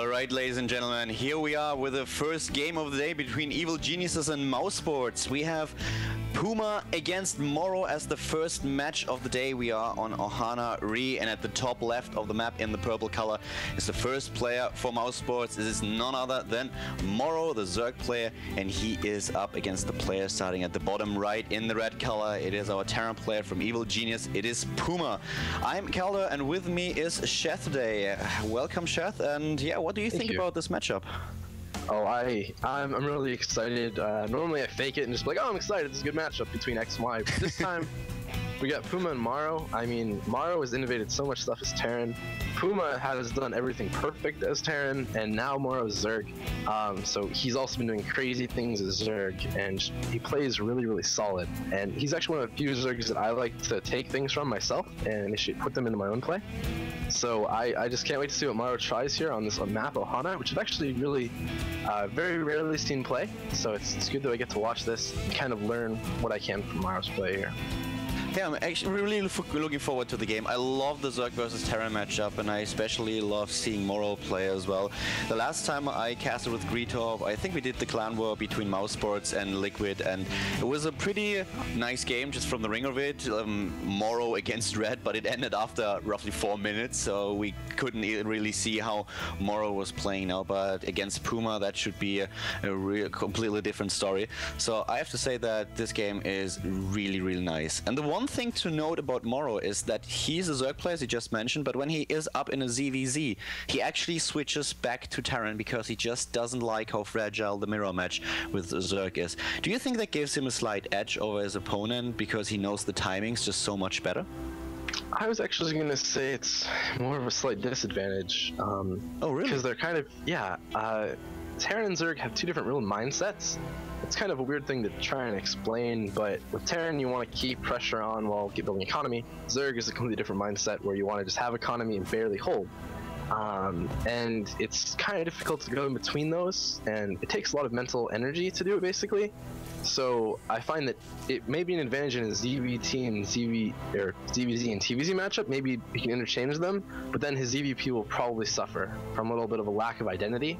Alright, ladies and gentlemen, here we are with the first game of the day between Evil Geniuses and MouseSports. We have Puma against Moro as the first match of the day. We are on Ohana Re, and at the top left of the map in the purple color is the first player for MouseSports. This is none other than Moro, the Zerg player, and he is up against the player starting at the bottom right in the red color. It is our Terran player from Evil Genius. It is Puma. I'm Khaldor, and with me is Sheth today. Welcome, Sheth, and yeah, what do you think about this matchup? Oh, I'm really excited. Normally I fake it and just be like, oh, I'm excited. This is a good matchup between X and Y. But this time, we got Puma and Maro. I mean, Maro has innovated so much stuff as Terran. Puma has done everything perfect as Terran, and now Maro is Zerg. So he's also been doing crazy things as Zerg, and he plays really, really solid. And he's actually one of the few Zergs that I like to take things from myself and initially put them into my own play. So I just can't wait to see what Maro tries here on this map, Ohana, which is actually really very rarely seen play. So it's good that I get to watch this and kind of learn what I can from Maro's play here. Yeah, I'm actually really looking forward to the game. I love the Zerg versus Terran matchup, and I especially love seeing Moro play as well. The last time I casted with Greetorp, I think we did the clan war between MouseSports and Liquid, and it was a pretty nice game just from the ring of it. Moro against Red, but it ended after roughly 4 minutes, so we couldn't really see how Moro was playing now. But against Puma, that should be a completely different story. So I have to say that this game is really, really nice. And the one thing to note about Moro is that he's a Zerg player, as he just mentioned, but when he is up in a ZVZ, he actually switches back to Terran because he just doesn't like how fragile the mirror match with Zerg is. Do you think that gives him a slight edge over his opponent because he knows the timings just so much better? I was actually going to say it's more of a slight disadvantage. Oh, really? Because they're kind of, yeah, Terran and Zerg have two different real mindsets. It's kind of a weird thing to try and explain, but with Terran you want to keep pressure on while building economy. Zerg is a completely different mindset where you want to just have economy and barely hold. And it's kind of difficult to go in between those, and it takes a lot of mental energy to do it basically. So I find that it may be an advantage in a ZVT and ZVZ and TVZ matchup. Maybe he can interchange them, but then his ZVP will probably suffer from a little bit of a lack of identity.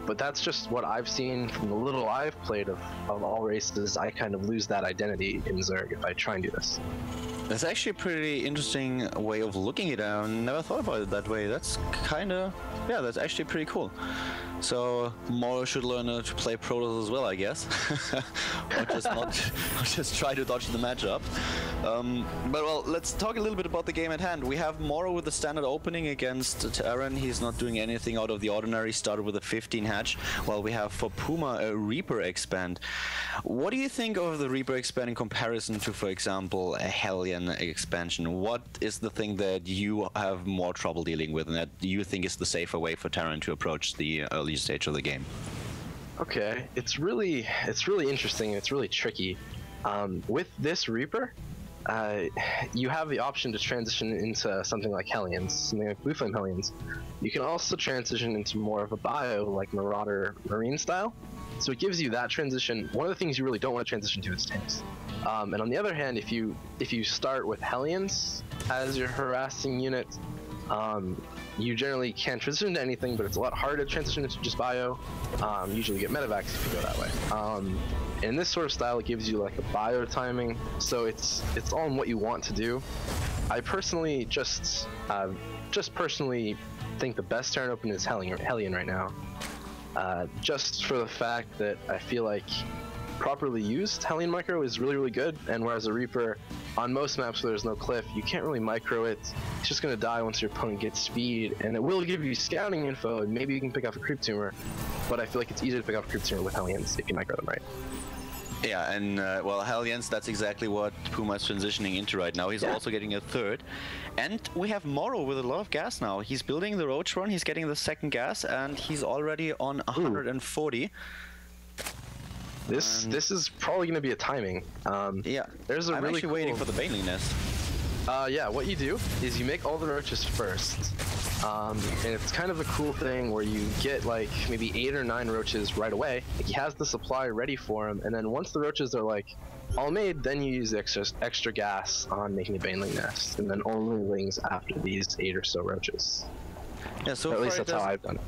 But that's just what I've seen from the little I've played of all races. I kind of lose that identity in Zerg if I try and do this. That's actually a pretty interesting way of looking at it. I never thought about it that way. That's kind of, yeah, that's actually pretty cool. So Moro should learn to play Protoss as well, I guess, or just not, or just try to dodge the matchup. But well, let's talk a little bit about the game at hand. We have Moro with the standard opening against Terran. He's not doing anything out of the ordinary. Started with a 15 hatch, while we have for Puma a Reaper expand. What do you think of the Reaper expand in comparison to, for example, a Hellion expansion? What is the thing that you have more trouble dealing with, and that you think is the safer way for Terran to approach the early stage of the game? Okay, it's really interesting. It's really tricky. With this Reaper, you have the option to transition into something like Hellions, something like Blue Flame Hellions. You can also transition into more of a bio, like Marauder Marine style. So it gives you that transition. One of the things you really don't want to transition to is tanks. And on the other hand, if you start with Hellions as your harassing unit, you generally can't transition to anything, but it's a lot harder to transition into just bio. Usually you get medevacs if you go that way. In this sort of style, it gives you like a bio timing, so it's all in what you want to do. I personally just personally think the best Terran open is Hellion right now. Just for the fact that I feel like properly used Hellion micro is really, really good, and whereas a Reaper, on most maps where there's no cliff, you can't really micro it. It's just going to die once your opponent gets speed, and it will give you scouting info, and maybe you can pick off a creep tumor, but I feel like it's easier to pick off a creep tumor with Hellions if you micro them right. Yeah, and well, Hellions, that's exactly what Puma is transitioning into right now. He's also getting a third. And we have Moro with a lot of gas now. He's building the Roach Run, he's getting the second gas, and he's already on 140. This is probably going to be a timing. Yeah, I'm actually waiting for the Baneling Nest. Yeah, what you do is you make all the roaches first. And it's kind of a cool thing where you get like maybe 8 or 9 roaches right away. Like, he has the supply ready for him, and then once the roaches are like all made, then you use extra gas on making a Baneling Nest, and then only lings after these 8 or so roaches. Yeah, so at far least that's how I've done it.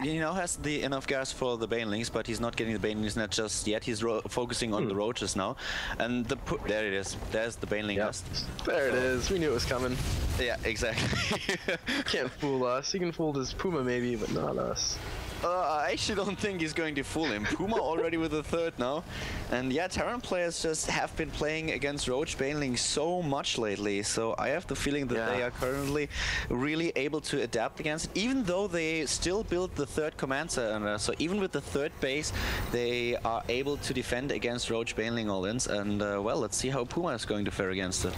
He now has the enough gas for the banelings, but he's not getting the banelings net just yet. He's focusing on the roaches now, and there it is. There's the baneling nest. There it is. We knew it was coming. Yeah, exactly. Can't fool us. He can fool his Puma maybe, but not us. I actually don't think he's going to fool him. Puma already with the third now. And yeah, Terran players just have been playing against Roach Baneling so much lately. So I have the feeling that they are currently really able to adapt against it, even though they still build the third command center. So even with the third base, they are able to defend against Roach Baneling all-ins. And well, let's see how Puma is going to fare against it.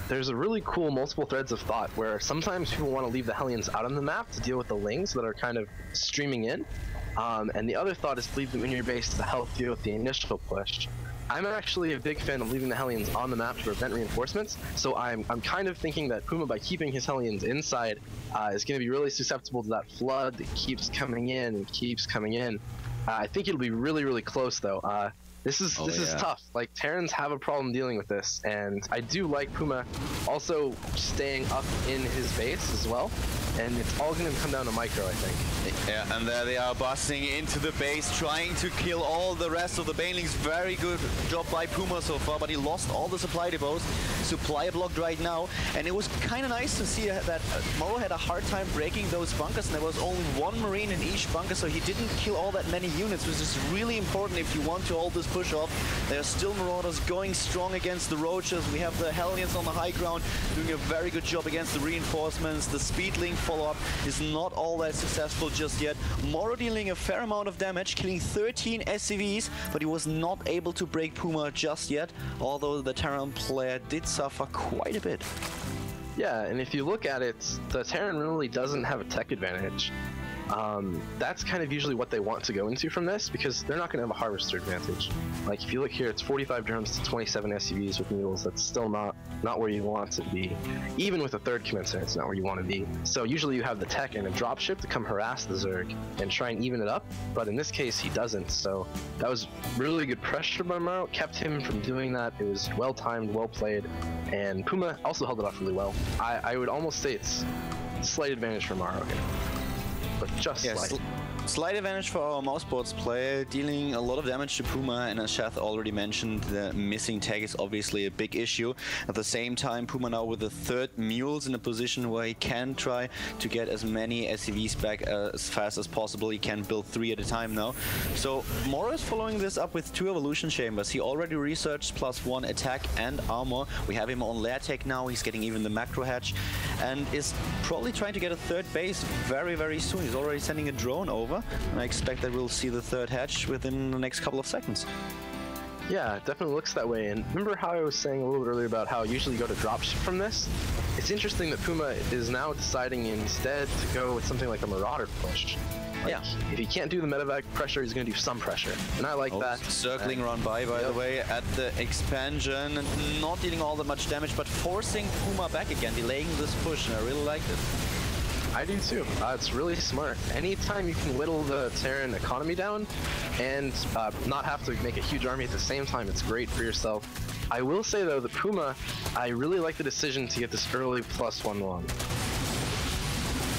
There's a really cool multiple threads of thought where sometimes people want to leave the Hellions out on the map to deal with the Lings that are kind of streaming in, and the other thought is to leave them in your base to help deal with the initial push. I'm actually a big fan of leaving the Hellions on the map to prevent reinforcements, so I'm kind of thinking that Puma, by keeping his Hellions inside, is going to be really susceptible to that flood that keeps coming in and keeps coming in. I think it'll be really, really close though. This is tough. Like, Terrans have a problem dealing with this, and I do like Puma also staying up in his base as well, and it's all going to come down to micro, I think. Yeah, and there they are busting into the base, trying to kill all the rest of the banelings. Very good job by Puma so far, but he lost all the supply depots. Supply blocked right now, and it was kind of nice to see that Moro had a hard time breaking those bunkers, and there was only one Marine in each bunker, so he didn't kill all that many units, which is really important if you want to hold this push off. There are still Marauders going strong against the Roaches. We have the Hellions on the high ground doing a very good job against the reinforcements. The Speedling follow-up is not all that successful just yet. Moro dealing a fair amount of damage, killing 13 SCVs, but he was not able to break Puma just yet, although the Terran player did suffer quite a bit. Yeah, and if you look at it, the Terran really doesn't have a tech advantage. That's kind of usually what they want to go into from this, because they're not going to have a harvester advantage. Like, if you look here, it's 45 drums to 27 SCVs with needles. That's still not where you want to be. Even with a third commencer, it's not where you want to be. So usually you have the tech and a dropship to come harass the Zerg and try and even it up, but in this case he doesn't. So that was really good pressure by Maro, kept him from doing that. It was well timed, well played, and Puma also held it off really well. I would almost say it's slight advantage for Maro here. But just slight advantage for our MouseSports player, dealing a lot of damage to Puma, and as Sheth already mentioned, the missing tag is obviously a big issue. At the same time, Puma now with the third Mules in a position where he can try to get as many SCVs back as fast as possible. He can build 3 at a time now. So Moro is following this up with 2 evolution chambers. He already researched +1 attack and armor. We have him on lair tech now. He's getting even the macro hatch and is probably trying to get a third base very, very soon. He's already sending a drone over, and I expect that we'll see the third hatch within the next couple of seconds. Yeah, it definitely looks that way. And remember how I was saying a little bit earlier about how usually you go to dropship from this? It's interesting that Puma is now deciding instead to go with something like a Marauder push. Like, if he can't do the medevac pressure, he's going to do some pressure. And I like that. Circling run by the way, at the expansion, and not dealing all that much damage, but forcing Puma back again, delaying this push, and I really like it. I do too. It's really smart. Anytime you can whittle the Terran economy down and not have to make a huge army at the same time, it's great for yourself. I will say though, the Puma, I really like the decision to get this early +1/1.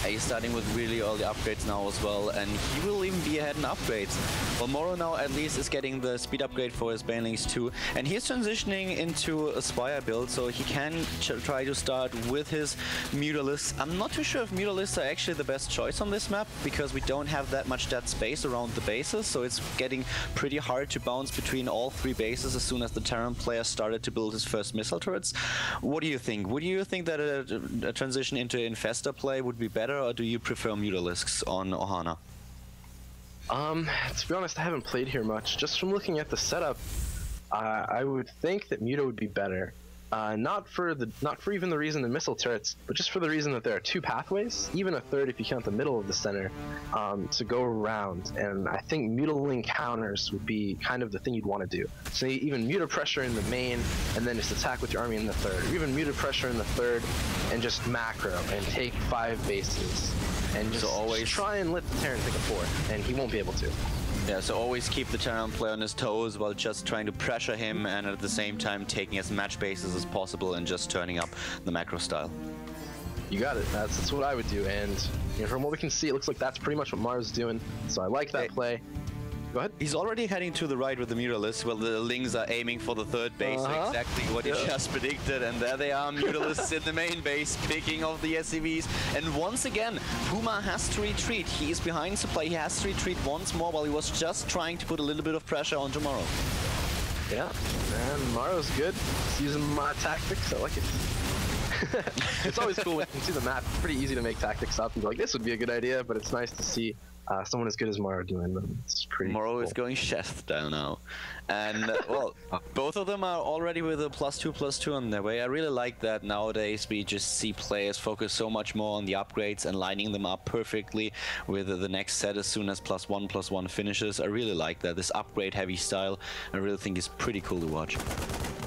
He's starting with really early upgrades now as well, and he will even be ahead in upgrades. Well, Moro now at least is getting the speed upgrade for his banelings too, and he's transitioning into a Spire build, so he can try to start with his Mutalisks. I'm not too sure if Mutalisks are actually the best choice on this map, because we don't have that much dead space around the bases, so it's getting pretty hard to bounce between all 3 bases as soon as the Terran player started to build his first missile turrets. What do you think? Would you think that a transition into Infestor play would be better, or do you prefer Mutalisks on Ohana? To be honest, I haven't played here much. Just from looking at the setup, I would think that Muta would be better. Not for even the reason the missile turrets, but just for the reason that there are 2 pathways, even a third if you count the middle of the center, to go around. And I think Mutaling counters would be kind of the thing you'd want to do. So even Muta pressure in the main, and then just attack with your army in the third. Or even Muta pressure in the third, and just macro, and take 5 bases. And just always try and let the Terran take a 4th, and he won't be able to. Yeah, so always keep the Terran player on his toes while just trying to pressure him, and at the same time taking as much bases as possible and just turning up the macro style. You got it. That's what I would do. And you know, from what we can see, it looks like that's pretty much what Maro's doing. So I like that play. Go ahead. He's already heading to the right with the Mutalisk. Well, the Lings are aiming for the third base, so exactly what he just predicted. And there they are, Mutalisks in the main base, picking off the SCVs. And once again, Puma has to retreat. He is behind supply. He has to retreat once more while he was just trying to put a little bit of pressure on Tomorrow. Yeah, and Maro's good. He's using my tactics. I like it. It's always cool when you can see the map. It's pretty easy to make tactics up and be like, this would be a good idea, but it's nice to see someone as good as Maro doing them. It's pretty Maro cool. is going Sheth down now. And, well, both of them are already with a +2/+2 on their way. I really like that nowadays we just see players focus so much more on the upgrades and lining them up perfectly with the next set as soon as +1/+1 finishes. I really like that. This upgrade-heavy style, I really think is pretty cool to watch.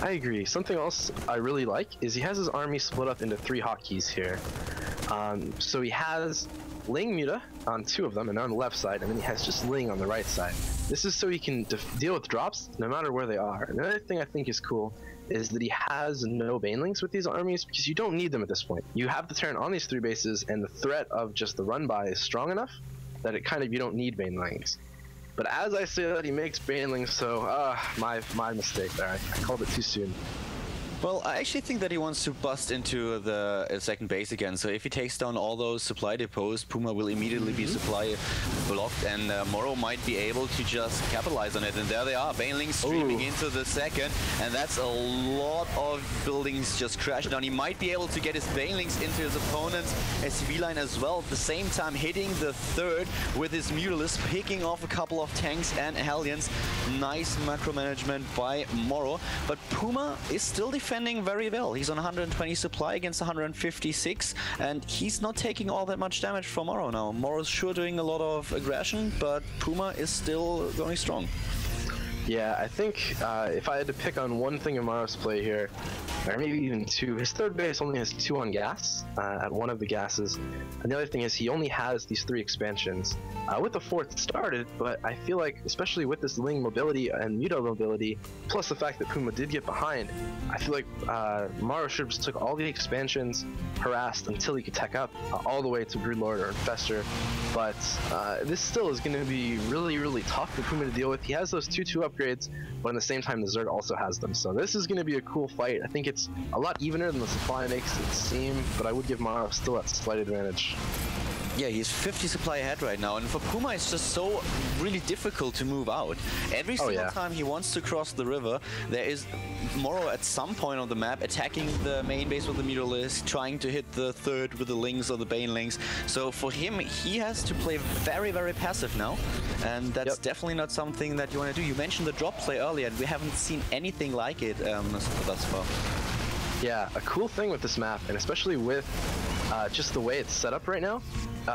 I agree. Something else I really like is he has his army split up into 3 hotkeys here. So he has Ling Muta on 2 of them, and on the left side, and then he has just Ling on the right side. This is so he can deal with drops no matter where they are. Another thing I think is cool is that he has no banelings with these armies because you don't need them at this point. You have the turn on these 3 bases, and the threat of just the run by is strong enough that it kind of you don't need banelings. But as I say that, he makes banelings, so my mistake there. I called it too soon. Well, I actually think that he wants to bust into the second base again. So if he takes down all those supply depots, Puma will immediately be supply blocked, and Moro might be able to just capitalize on it. And there they are, banelings streaming into the second, and that's a lot of buildings just crashed down. He might be able to get his banelings into his opponent's SCV line as well, at the same time hitting the third with his Mutalisk, picking off a couple of tanks and Hellions. Nice macro management by Moro, but Puma is still defending very well. He's on 120 supply against 156, and he's not taking all that much damage from Moro now. Moro's sure doing a lot of aggression, but Puma is still going strong. Yeah, I think if I had to pick on one thing in Maro's play here, or maybe even 2, his third base only has 2 on gas at one of the gases. And the other thing is he only has these 3 expansions. With the 4th started, but I feel like, especially with this Ling mobility and Muta mobility, plus the fact that Puma did get behind, I feel like Maro should have just took all the expansions, harassed until he could tech up all the way to Broodlord or Infestor. But this still is going to be really, really tough for Puma to deal with. He has those 2/2 upgrades, but at the same time the Zerg also has them. So this is going to be a cool fight. I think it's a lot evener than the supply makes it seem, but I would give Maro still that slight advantage. Yeah, he's 50 supply ahead right now, and for Puma it's just so really difficult to move out. Every single time he wants to cross the river, there is Moro at some point on the map attacking the main base with the Mutalisk, trying to hit the third with the Lings or the Banelings. So for him, he has to play very, very passive now, and that's definitely not something that you want to do. You mentioned the drop play earlier, and we haven't seen anything like it thus far. Yeah, a cool thing with this map, and especially with just the way it's set up right now,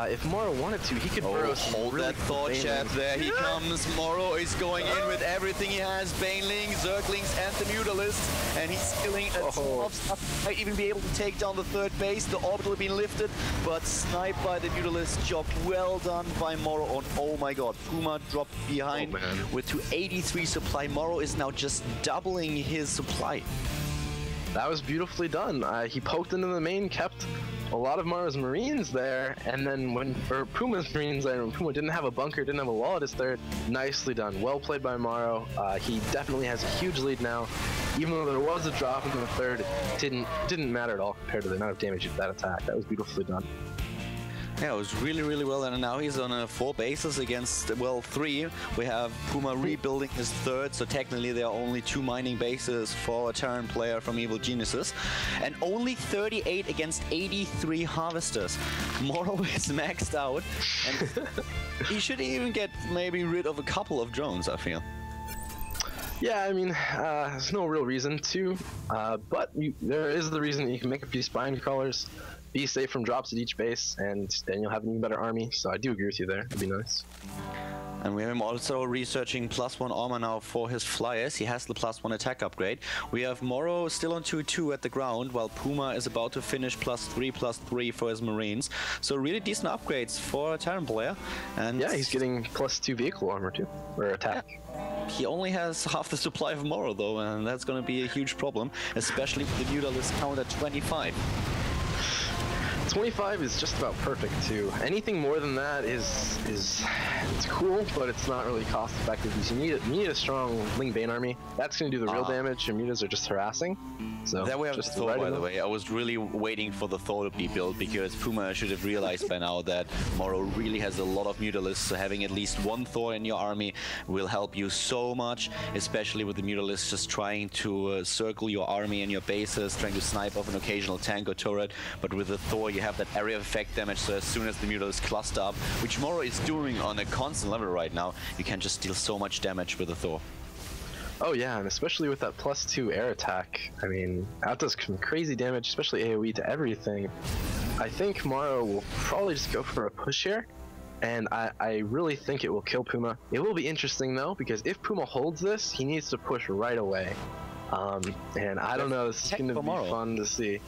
if Moro wanted to, he could burrow hold really that thought, Chef. There he comes. Moro is going in with everything he has. Banelings, Zerglings, and the Mutalists. And he's killing a ton of stuff. Might even be able to take down the third base. The orbital being lifted, but sniped by the Mutalist. Job well done by Moro. Oh my god. Puma dropped behind with 283 supply. Moro is now just doubling his supply. That was beautifully done. He poked into the main, kept a lot of Maro's Marines there, and then for Puma's Marines there, when Puma didn't have a bunker, didn't have a wall at his third, nicely done. Well played by Maro. He definitely has a huge lead now. Even though there was a drop into the third, it didn't matter at all compared to the amount of damage of that attack. That was beautifully done. Yeah, it was really, really well done. And now he's on 4 bases against, well, 3. We have Puma rebuilding his third, so technically there are only 2 mining bases for a Terran player from Evil Geniuses. And only 38 against 83 harvesters. Moro is maxed out, and he should even get maybe rid of a couple of drones, I feel. Yeah, I mean, there's no real reason to, but there is the reason that you can make a few spine crawlers, be safe from drops at each base, and then you'll have an even better army. So I do agree with you there. It'd be nice. And we have him also researching +1 armor now for his flyers. He has the +1 attack upgrade. We have Moro still on 2/2 at the ground, while Puma is about to finish +3/+3 for his Marines. So really decent upgrades for a Terran player. And yeah, he's getting +2 vehicle armor too, or attack. Yeah. He only has half the supply of Moro though, and that's going to be a huge problem, especially with the Mutalisk count at 25. It's 25 is just about perfect too. Anything more than that is it's cool, but it's not really cost effective because you need a strong Ling Bane army. That's going to do the real damage, and mutas are just harassing. So there we have just the Thor, by the way. I was really waiting for the Thor to be built because Puma should have realized by now that Moro really has a lot of mutalisks, so having at least one Thor in your army will help you so much, especially with the mutalisks just trying to circle your army and your bases, trying to snipe off an occasional tank or turret. But with the Thor, you have that area of effect damage, so as soon as the mutalisks cluster up, which Moro is doing on a constant level right now, you can just deal so much damage with the Thor. Oh yeah, and especially with that +2 air attack, I mean, that does some crazy damage, especially AoE to everything. I think Moro will probably just go for a push here, and I really think it will kill Puma. It will be interesting though, because if Puma holds this, he needs to push right away. And I don't know, this is going to be fun to see.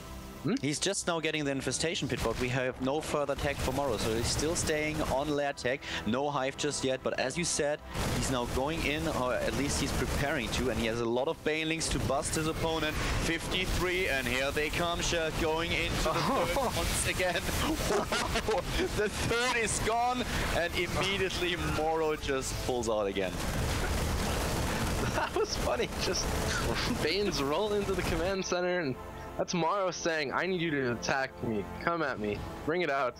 He's just now getting the infestation pit, but we have no further tech for Moro, so he's still staying on lair tech. No hive just yet, but as you said, he's now going in, or at least he's preparing to, and he has a lot of banelings to bust his opponent. 53, and here they come, Sheth, going into the third once again. Wow, the third is gone, and immediately Moro just pulls out again. That was funny, just Banes roll into the command center, and that's Moro saying, I need you to attack me, come at me, bring it out.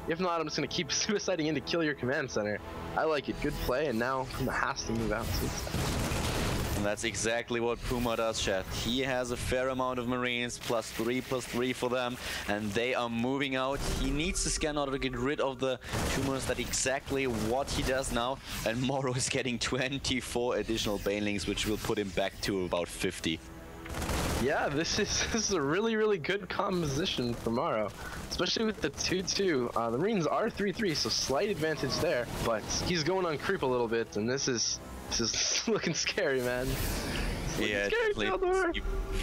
If not, I'm just going to keep suiciding in to kill your command center. I like it, good play, and now Puma has to move out suicide. And that's exactly what Puma does, Sheth. He has a fair amount of Marines, +3/+3 for them, and they are moving out. He needs to scan out to get rid of the tumors. That's exactly what he does now, and Moro is getting 24 additional banelings, which will put him back to about 50. Yeah, this is a really good composition for Moro, especially with the 2/2. The Marines are 3/3, so slight advantage there, but he's going on creep a little bit, and this is looking scary, man. Yeah, Khaldor.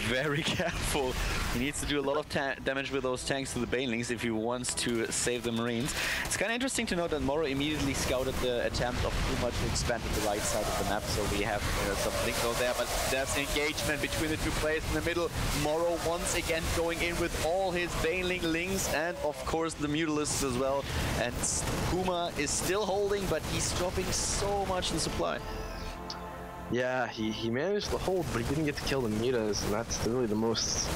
Very careful. He needs to do a lot of damage with those tanks to the banelings if he wants to save the Marines. It's kind of interesting to note that Moro immediately scouted the attempt of Puma to expand to the right side of the map, so we have some links out there, but there's an engagement between the two players in the middle. Moro once again going in with all his baneling links and of course the mutalisks as well, and Puma is still holding, but he's dropping so much in supply. Yeah, he managed to hold, but he didn't get to kill the mutas, and that's really the most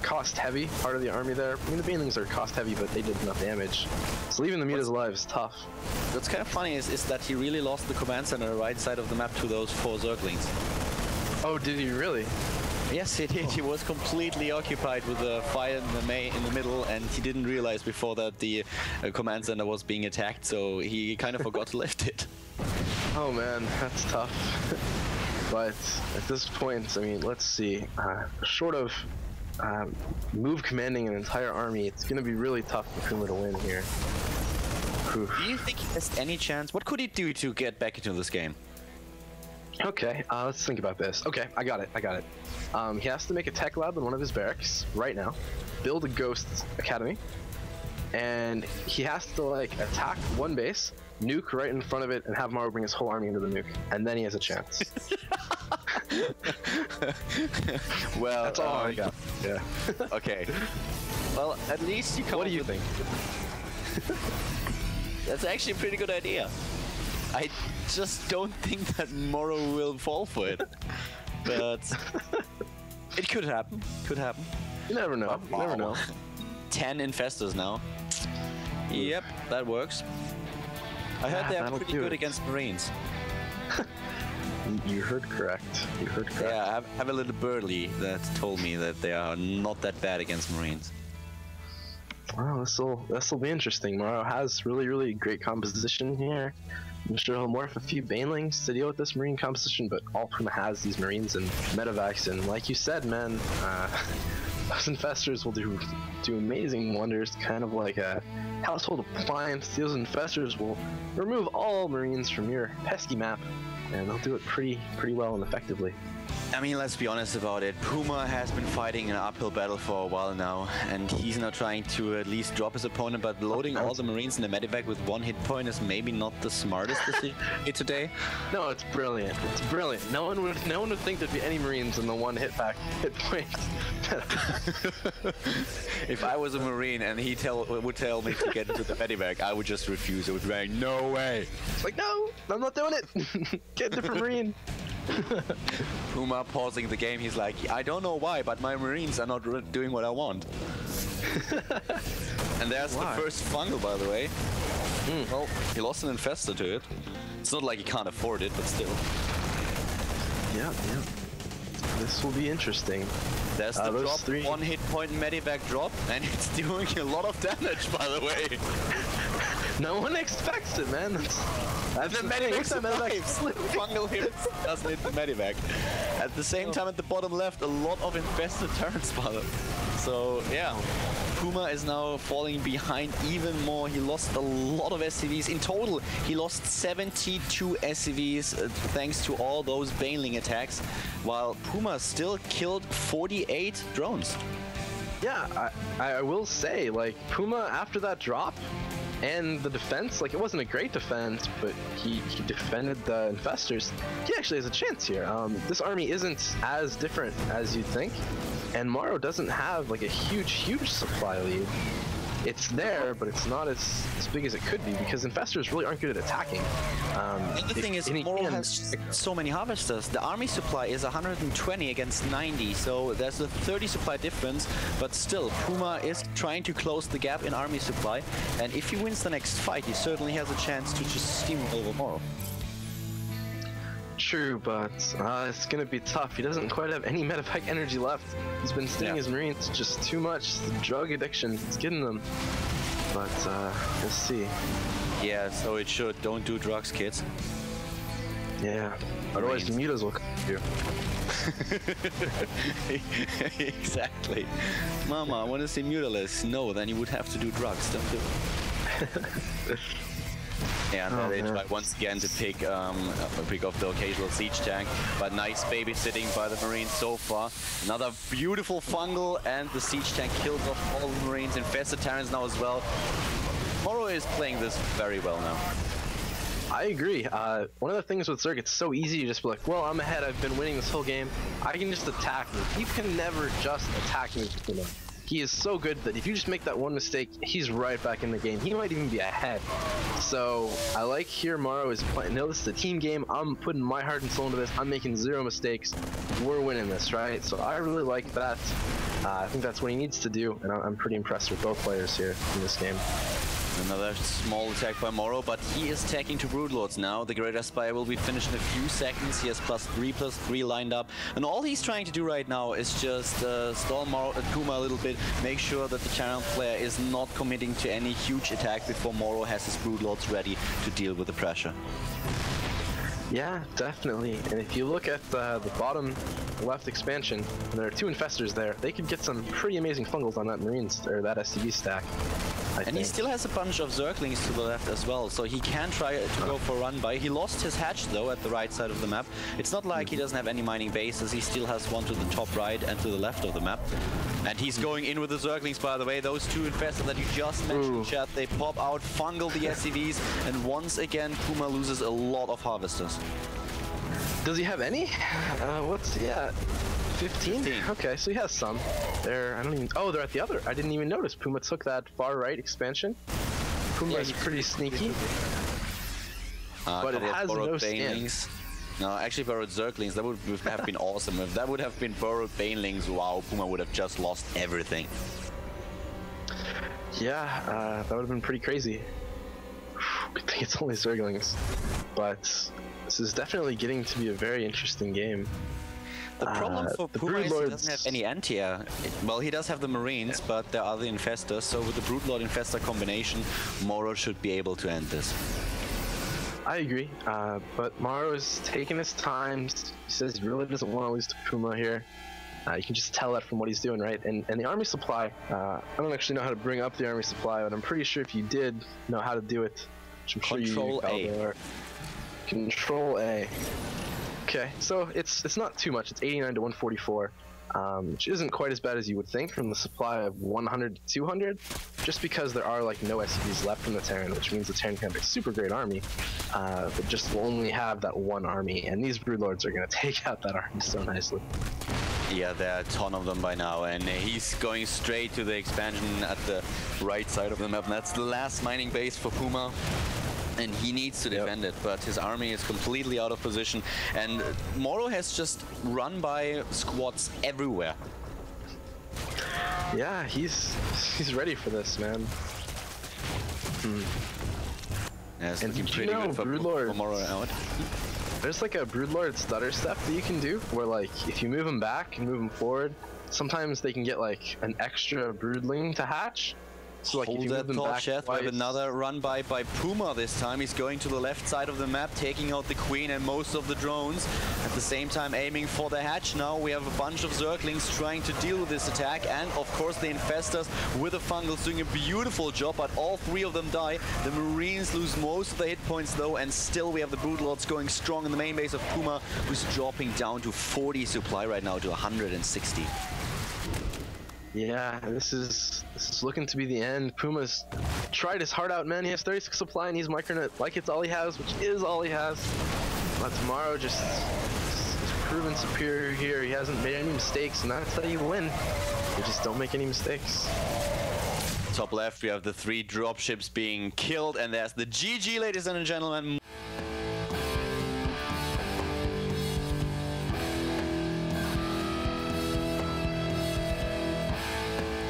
cost-heavy part of the army there. I mean, the banelings are cost-heavy, but they did enough damage. So leaving the mutas alive is tough. What's kind of funny is that he really lost the command center right side of the map to those 4 zerglings. Oh, did he really? Yes, he did. He was completely occupied with the fire in the middle, and he didn't realize before that the command center was being attacked, so he kind of forgot to lift it. Oh man, that's tough. But at this point, I mean, let's see. Short of move commanding an entire army, it's going to be really tough for Puma to win here. Oof. Do you think he has any chance? What could he do to get back into this game? Okay, let's think about this. Okay, I got it. He has to make a tech lab in one of his barracks right now, build a ghost academy, and he has to like attack one base, nuke right in front of it, and have Moro bring his whole army into the nuke, and then he has a chance. Well, that's all I got. Yeah. Okay. Well, at least you come. What do you think? That's actually a pretty good idea. I just don't think that Moro will fall for it, but it could happen. Could happen. You never know. You never know. 10 infestors now. Yep, that works. I heard they're pretty good against Marines. You heard correct. You heard correct. Yeah, I have a little birdie that told me that they are not that bad against Marines. Well, this'll be interesting. Moro has really great composition here. I'm sure he'll morph a few banelings to deal with this Marine composition, but all Puma has these Marines and medevacs, and like you said, man, those infestors will do amazing wonders, kind of like a household appliance. Those infestors will remove all Marines from your pesky map, and they'll do it pretty well and effectively. I mean, let's be honest about it. Puma has been fighting an uphill battle for a while now, and he's now trying to at least drop his opponent, but loading all the Marines in the medivac with 1 hit point is maybe not the smartest decision today. No, it's brilliant. It's brilliant. No one would think there'd be any Marines in the 1 hit point. If I was a Marine and he would tell me to get into the medivac, I would just refuse. I would be like, no way. It's like, no, I'm not doing it. Get a different Marine. Puma pausing the game, he's like, I don't know why, but my Marines are not doing what I want. And there's the first fungal, by the way. Well, he lost an infestor to it. It's not like he can't afford it, but still. Yeah. This will be interesting. There's the drop, 1 hit point medivac drop, and it's doing a lot of damage, by the way. No one expects it, man. That's the medivac survives. Fungal hits, doesn't hit the medivac. At the same time, at the bottom left, a lot of infested turrets, by the way. So, yeah. Puma is now falling behind even more. He lost a lot of SCVs. In total, he lost 72 SCVs thanks to all those Baneling attacks, while Puma still killed 48 drones. Yeah, I will say, like, Puma, after that drop, and the defense, like, it wasn't a great defense, but he defended the infestors. He actually has a chance here. This army isn't as different as you'd think, and Maro doesn't have like a huge supply lead. It's there, but it's not as big as it could be because infestors really aren't good at attacking. And the thing is, Moro has so many harvesters. The army supply is 120 against 90, so there's a 30 supply difference, but still, Puma is trying to close the gap in army supply, and if he wins the next fight, he certainly has a chance to just steamroll over Moro. True, but it's gonna be tough. He doesn't quite have any medevac energy left. He's been stinging his Marines just too much. The drug addiction is getting them. But let's see. Yeah, so it should. Don't do drugs, kids. Yeah. Otherwise, the mutas will come you. Exactly. Mama, I want to see mutalist. No, then you would have to do drugs. Don't do it. Yeah, and they try once again to pick off the occasional siege tank, but nice babysitting by the Marines so far. Another beautiful fungal, and the siege tank kills off all the Marines. Infested Terrans now as well. Moro is playing this very well now. I agree. One of the things with Zerg, it's so easy to just be like, well, I'm ahead, I've been winning this whole game, I can just attack me. You can never just attack me, you know. He is so good that if you just make that one mistake, he's right back in the game. He might even be ahead. So I like here Maro is playing. No, this is a team game. I'm putting my heart and soul into this. I'm making 0 mistakes. We're winning this, right? So I really like that. I think that's what he needs to do, and I'm pretty impressed with both players here in this game. Another small attack by Moro, but he is taking to Broodlords now. The Greater Spire will be finished in a few seconds. He has +3/+3 lined up. And all he's trying to do right now is just stall Puma a little bit, make sure that the channel player is not committing to any huge attack before Moro has his Broodlords ready to deal with the pressure. Yeah, definitely. And if you look at the bottom left expansion, and there are 2 infestors there, they could get some pretty amazing fungals on that Marines, or that SCV stack. And he still has a bunch of Zerglings to the left as well, so he can try to go for a run by. He lost his hatch though at the right side of the map. It's not like he doesn't have any mining bases, he still has one to the top right and to the left of the map. And he's going in with the Zerglings, by the way. Those 2 infestors that you just mentioned, chat, they pop out, fungal the SCVs, and once again Puma loses a lot of harvesters. Does he have any? What's, yeah, 15? Okay, so he has some. They're, I don't even, oh, they're at the other. I didn't even notice. Puma took that far right expansion. Puma is pretty sneaky. But it has no stands. No, actually borrowed Zerglings. That would have been awesome. If that would have been borrowed Banelings, wow, Puma would have just lost everything. Yeah, that would have been pretty crazy. Good thing it's only Zerglings. But this is definitely getting to be a very interesting game. The problem for Puma is he doesn't have any anti-air. Well, he does have the Marines, but there are the Infestors, so with the Broodlord Infestor combination, Moro should be able to end this. I agree, but Maro is taking his time. He says he really doesn't want to lose to Puma here. You can just tell that from what he's doing, right? And the army supply, I don't actually know how to bring up the army supply, but I'm pretty sure if you did know how to do it, which I'm sure Control A. Control A. Okay, so it's not too much. It's 89 to 144, which isn't quite as bad as you would think from the supply of 100 to 200, just because there are like no SCVs left from the Terran, which means the Terran can have a super great army, but just will only have that one army, and these Broodlords are going to take out that army so nicely. Yeah, there are a ton of them by now, and he's going straight to the expansion at the right side of the map, and that's the last mining base for Puma. And he needs to defend it, but his army is completely out of position. And Moro has just run by squads everywhere. Yeah, he's ready for this, man. Yeah, it's and looking did you pretty know good for Moro out. There's like a Broodlord stutter step that you can do, where like if you move them back and move them forward, sometimes they can get like an extra broodling to hatch. So like Hold if you that move them thought, back Sheth. We have another run by Puma this time. He's going to the left side of the map, taking out the Queen and most of the drones. At the same time aiming for the hatch. Now we have a bunch of Zerglings trying to deal with this attack. And of course the Infestors with the Fungals doing a beautiful job, but all three of them die. The Marines lose most of the hit points though, and still we have the Broodlords going strong in the main base of Puma, who's dropping down to 40 supply right now to 160. Yeah, this is looking to be the end. Puma's tried his heart out, man. He has 36 supply and he's microing it like it's all he has, which is all he has. But Tomorrow just is proven superior here. He hasn't made any mistakes, and that's how you win. You just don't make any mistakes. Top left, we have the 3 dropships being killed, and there's the GG, ladies and gentlemen.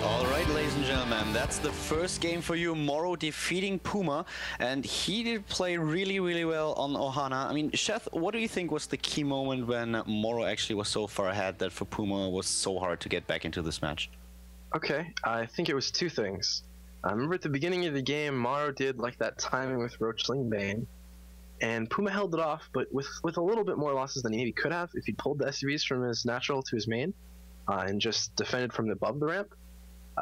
Alright, ladies and gentlemen, that's the first game for you. Moro defeating Puma, and he did play really, really well on Ohana. I mean, Sheth, what do you think was the key moment when Moro actually was so far ahead that for Puma was so hard to get back into this match? Okay, I think it was 2 things. I remember at the beginning of the game, Moro did like that timing with Roachling Bane, and Puma held it off, but with a little bit more losses than he maybe could have if he pulled the SUVs from his natural to his main, and just defended from above the ramp.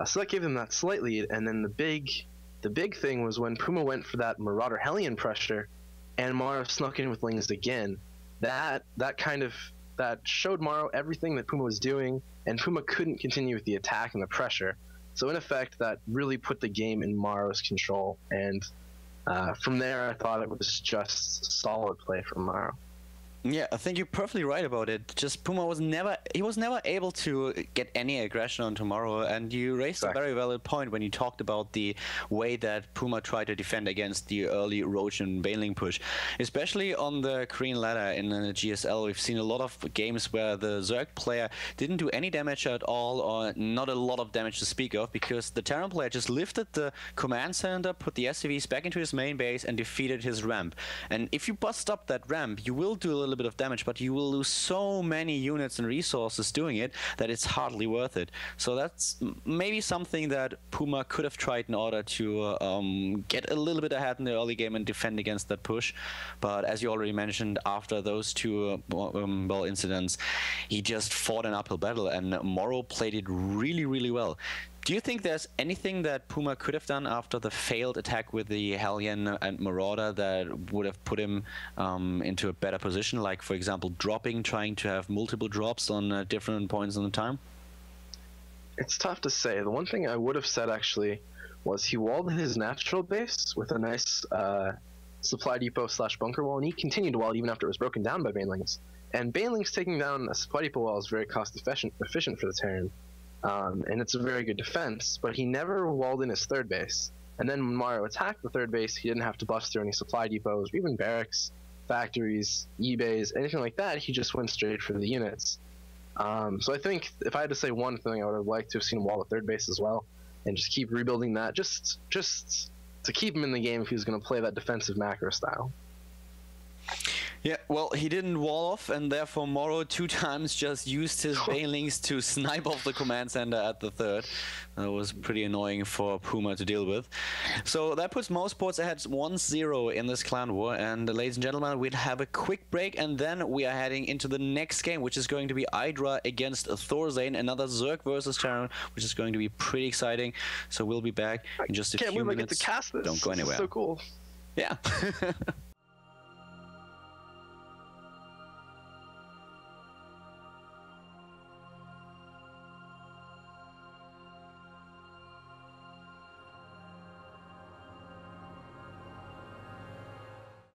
So that gave him that slight lead, and then the big thing was when Puma went for that Marauder Hellion pressure, and Moro snuck in with Lings again. That showed Moro everything that Puma was doing, and Puma couldn't continue with the attack and the pressure. So in effect, that really put the game in Moro's control, and from there I thought it was just solid play from Moro. Yeah, I think you're perfectly right about it. Just Puma was never able to get any aggression on Tomorrow, and you raised a very valid point when you talked about the way that Puma tried to defend against the early Roach and Baneling push. Especially on the Korean ladder in the GSL, we've seen a lot of games where the Zerg player didn't do any damage at all, or not a lot of damage to speak of, because the Terran player just lifted the command center, put the SCVs back into his main base, and defeated his ramp. And if you bust up that ramp, you will do a little bit of damage, but you will lose so many units and resources doing it that it's hardly worth it. So that's maybe something that Puma could have tried in order to get a little bit ahead in the early game and defend against that push. But as you already mentioned, after those 2 incidents, he just fought an uphill battle, and Moro played it really, really well. Do you think there's anything that Puma could have done after the failed attack with the Hellion and Marauder that would have put him into a better position? Like, for example, trying to have multiple drops on different points in the time? It's tough to say. The one thing I would have said, actually, was he walled his natural base with a nice supply depot / bunker wall, and he continued to wall even after it was broken down by Banelings. And Banelings taking down a supply depot wall is very cost efficient for the Terran. And it's a very good defense, but he never walled in his 3rd base. And then when Moro attacked the 3rd base, he didn't have to bust through any supply depots, or even barracks, factories, eBays, anything like that. He just went straight for the units. So I think if I had to say one thing, I would have liked to have seen him wall the 3rd base as well, and just keep rebuilding that, just to keep him in the game if he was going to play that defensive macro style. Yeah, well, he didn't wall off, and therefore Moro 2 times just used his Banelings to snipe off the command center at the 3rd. That was pretty annoying for Puma to deal with. So that puts MouseSports ahead 1-0 in this clan war. And ladies and gentlemen, we'll have a quick break, and then we are heading into the next game, which is going to be Hydra against Thorzane, another Zerg versus Terran, which is going to be pretty exciting. So we'll be back in just a few minutes. I can't believe I get to cast this. Don't go anywhere. This is so cool. Yeah.